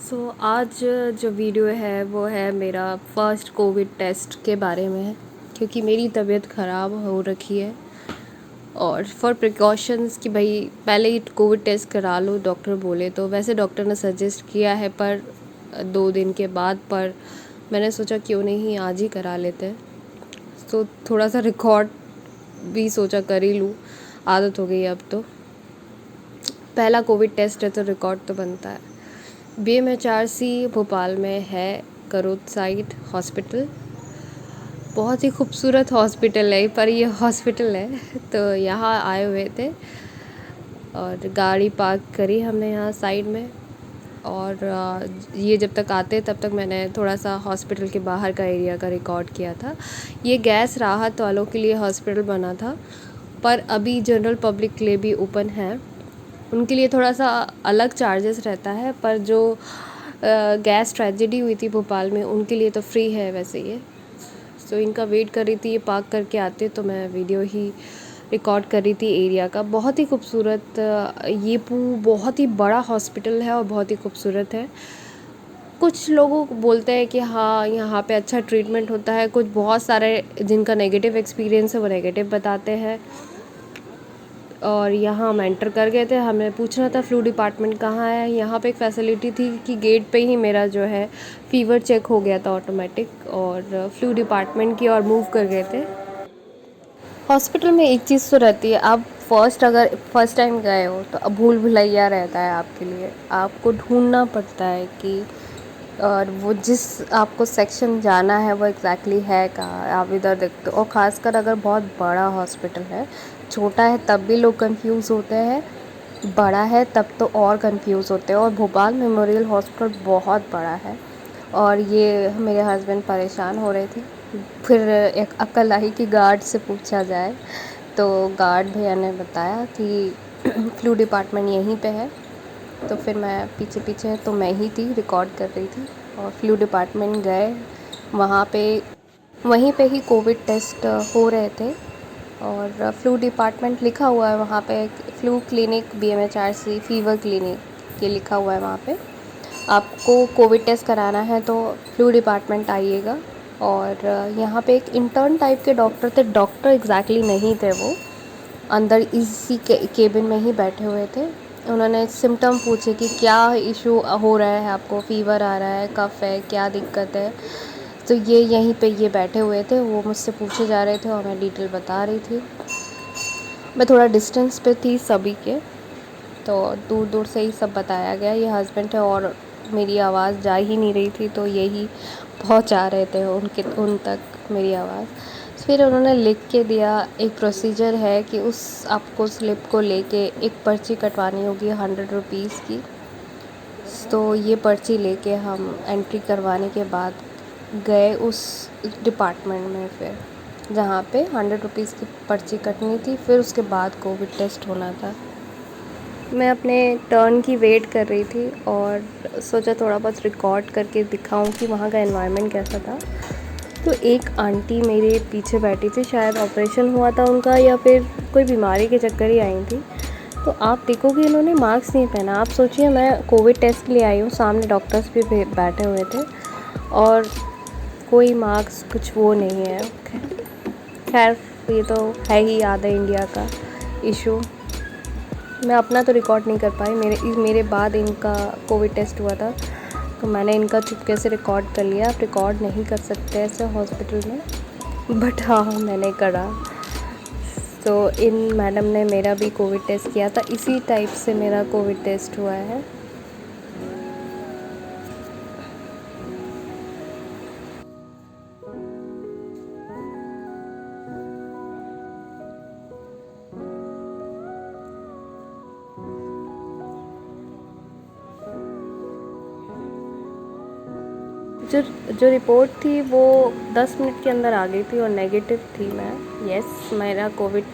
आज जो वीडियो है वो है मेरा फ़र्स्ट कोविड टेस्ट के बारे में है, क्योंकि मेरी तबीयत ख़राब हो रखी है और फॉर प्रिकॉशंस कि भाई पहले ही कोविड टेस्ट करा लो, डॉक्टर बोले तो। वैसे डॉक्टर ने सजेस्ट किया है पर 2 दिन के बाद, पर मैंने सोचा क्यों नहीं आज ही करा लेते हैं। थोड़ा सा रिकॉर्ड भी सोचा कर ही लूँ, आदत हो गई अब तो। पहला कोविड टेस्ट है तो रिकॉर्ड तो बनता है। BMHRC भोपाल में है, करोत साइड हॉस्पिटल। बहुत ही खूबसूरत हॉस्पिटल है, पर ये हॉस्पिटल है तो यहाँ आए हुए थे और गाड़ी पार्क करी हमने यहाँ साइड में। और ये जब तक आते तब तक मैंने थोड़ा सा हॉस्पिटल के बाहर का एरिया का रिकॉर्ड किया था। ये गैस राहत वालों के लिए हॉस्पिटल बना था, पर अभी जनरल पब्लिक के लिए भी ओपन है। उनके लिए थोड़ा सा अलग चार्जेस रहता है, पर जो गैस ट्रेजेडी हुई थी भोपाल में उनके लिए तो फ्री है वैसे ये। इनका वेट कर रही थी, ये पार्क करके आते तो मैं वीडियो ही रिकॉर्ड कर रही थी एरिया का। बहुत ही खूबसूरत, ये बहुत ही बड़ा हॉस्पिटल है और बहुत ही खूबसूरत है। कुछ लोगों को बोलते हैं कि हाँ यहाँ पे अच्छा ट्रीटमेंट होता है, कुछ बहुत सारे जिनका नेगेटिव एक्सपीरियंस है वो नेगेटिव बताते हैं। और यहाँ हम एंटर कर गए थे, हमें पूछना था फ्लू डिपार्टमेंट कहाँ है। यहाँ पे एक फैसिलिटी थी कि गेट पे ही मेरा जो है फ़ीवर चेक हो गया था ऑटोमेटिक, और फ्लू डिपार्टमेंट की ओर मूव कर गए थे। हॉस्पिटल में एक चीज़ तो रहती है, आप अगर फर्स्ट टाइम गए हो तो अब भूल भुलैया रहता है आपके लिए। आपको ढूंढना पड़ता है कि और वो जिस आपको सेक्शन जाना है वो एग्जैक्टली है कहाँ, आप इधर देखते हो। और ख़ासकर अगर बहुत बड़ा हॉस्पिटल है, छोटा है तब भी लोग कंफ्यूज होते हैं, बड़ा है तब तो और कंफ्यूज होते हैं। और भोपाल मेमोरियल हॉस्पिटल बहुत बड़ा है और ये मेरे हस्बैंड परेशान हो रहे थे। फिर एक अक्ल आई कि गार्ड से पूछा जाए, तो गार्ड भैया ने बताया कि फ्लू डिपार्टमेंट यहीं पे है। तो फिर मैं पीछे तो मैं ही थी, रिकॉर्ड कर रही थी और फ्लू डिपार्टमेंट गए। वहीं पे ही कोविड टेस्ट हो रहे थे और फ्लू डिपार्टमेंट लिखा हुआ है वहाँ पे। Flu clinic BMHRC fever clinic ये लिखा हुआ है वहाँ पे। आपको कोविड टेस्ट कराना है तो फ्लू डिपार्टमेंट आइएगा। और यहाँ पे एक इंटर्न टाइप के डॉक्टर थे, डॉक्टर एग्जैक्टली नहीं थे वो, अंदर इसी केबिन में ही बैठे हुए थे। उन्होंने सिम्टम पूछे कि क्या इशू हो रहा है आपको, फ़ीवर आ रहा है, कफ है, क्या दिक्कत है। तो ये यहीं पे ये बैठे हुए थे, वो मुझसे पूछे जा रहे थे और मैं डिटेल बता रही थी। मैं थोड़ा डिस्टेंस पे थी सभी के, तो दूर दूर से ही सब बताया गया। ये हस्बैंड है और मेरी आवाज़ जा ही नहीं रही थी, तो यही पहुंचा रहे थे उन तक मेरी आवाज़। फिर उन्होंने लिख के दिया, एक प्रोसीजर है कि आपको स्लिप को लेके एक पर्ची कटवानी होगी 100 रुपीज़ की। तो ये पर्ची लेके हम एंट्री करवाने के बाद गए उस डिपार्टमेंट में, फिर जहाँ पे 100 रुपीज़ की पर्ची कटनी थी। फिर उसके बाद कोविड टेस्ट होना था। मैं अपने टर्न की वेट कर रही थी और सोचा थोड़ा बहुत रिकॉर्ड करके दिखाऊं कि वहाँ का एनवायरनमेंट कैसा था। तो एक आंटी मेरे पीछे बैठी थी, शायद ऑपरेशन हुआ था उनका या फिर कोई बीमारी के चक्कर ही आई थी। तो आप देखोगे इन्होंने मास्क नहीं पहना। आप सोचिए मैं कोविड टेस्ट के लिए आई हूँ, सामने डॉक्टर्स भी बैठे हुए थे और कोई मास्क कुछ वो नहीं है। खैर ये तो है ही आधा इंडिया का इशू। मैं अपना तो रिकॉर्ड नहीं कर पाई, मेरे बाद इनका कोविड टेस्ट हुआ था तो मैंने इनका चुपके से रिकॉर्ड कर लिया। आप रिकॉर्ड नहीं कर सकते ऐसे हॉस्पिटल में, बट हाँ मैंने करा। तो इन मैडम ने मेरा भी कोविड टेस्ट किया था, इसी टाइप से मेरा कोविड टेस्ट हुआ है। जो रिपोर्ट थी वो 10 मिनट के अंदर आ गई थी और नेगेटिव थी मैं। यस, मेरा कोविड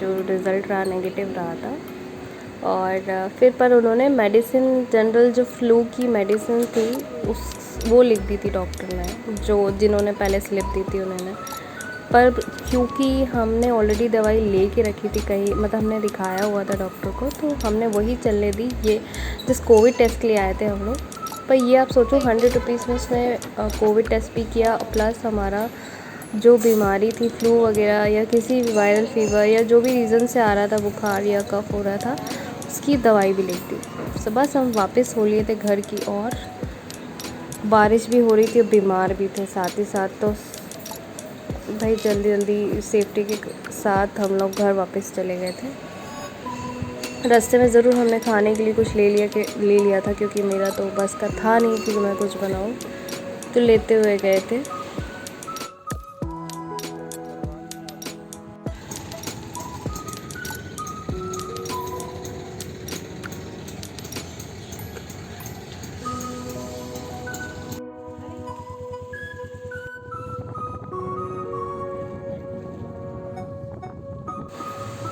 जो रिज़ल्ट रहा नेगेटिव रहा था। और फिर पर उन्होंने मेडिसिन, जनरल जो फ्लू की मेडिसिन थी वो लिख दी थी डॉक्टर ने, जिन्होंने पहले स्लिप दी थी उन्होंने। पर क्योंकि हमने ऑलरेडी दवाई ले के रखी थी कहीं, मतलब हमने दिखाया हुआ था डॉक्टर को, तो हमने वही चलने दी। ये जिस कोविड टेस्ट के लिए आए थे हम लोग, पर ये आप सोचो 100 रुपीज़ में उसने कोविड टेस्ट भी किया, प्लस हमारा जो बीमारी थी फ्लू वगैरह या किसी भी वायरल फीवर या जो भी रीज़न से आ रहा था, बुखार या कफ हो रहा था, उसकी दवाई भी लिख दी। तो बस हम वापस हो लिए थे घर की ओर। बारिश भी हो रही थी और बीमार भी थे साथ ही साथ, तो भाई जल्दी जल्दी सेफ्टी के साथ हम लोग घर वापस चले गए थे। रास्ते में ज़रूर हमने खाने के लिए कुछ ले लिया था, क्योंकि मेरा तो बस का था नहीं कि मैं कुछ बनाऊँ, तो लेते हुए गए थे।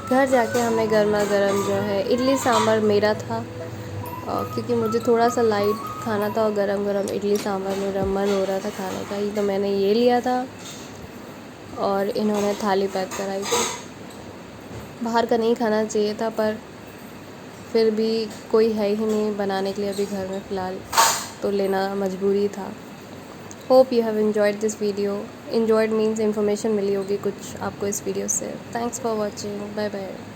घर जाके हमने गर्मा गर्म जो है इडली सांभर मेरा था, क्योंकि मुझे थोड़ा सा लाइट खाना था और गरम गरम इडली सांभर मेरा मन हो रहा था खाने का ही, तो मैंने ये लिया था और इन्होंने थाली पैक कराई थी। बाहर का नहीं खाना चाहिए था, पर फिर भी कोई है ही नहीं बनाने के लिए अभी घर में फ़िलहाल, तो लेना मजबूरी था। Hope you have enjoyed this video. Enjoyed means information मिली होगी कुछ आपको इस वीडियो से। Thanks for watching, bye bye.